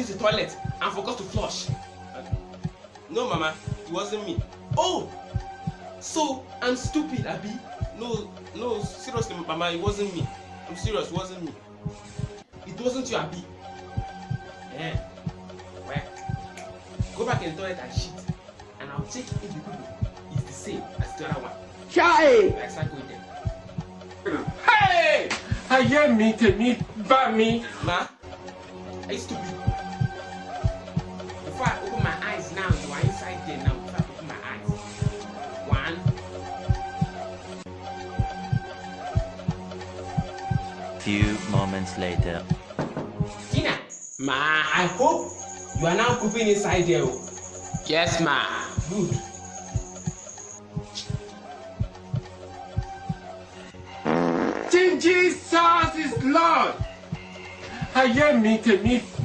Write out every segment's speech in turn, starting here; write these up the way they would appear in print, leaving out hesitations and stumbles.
used the toilet and forgot to flush. No, Mama, it wasn't me. Oh, so I'm stupid, Abi. No, seriously, Mama, it wasn't me. I'm serious, it wasn't me. It wasn't you, Abi. Yeah. Well, go back in the toilet and shit, and I'll check if the people is the same as the other one. Chai! Like start going there. Hey! I hear me, me, by me. Ma, are you stupid? Before I open my eyes now, you are inside there now. Before I open my eyes. 1. Few moments later. Dina, ma, I hope you are now pooping inside there. Yes, ma. Good. Jesus is Lord. I hear me,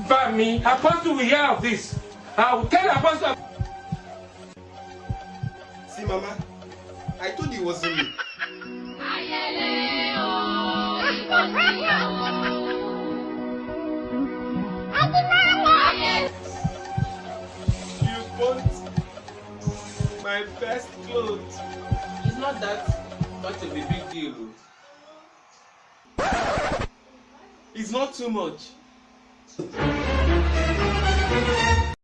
by me. Apostle will hear of this. I will tell Apostle. See, Mama, I told you it wasn't me. You bought my best clothes. It's not that much of a big deal. It's not too much.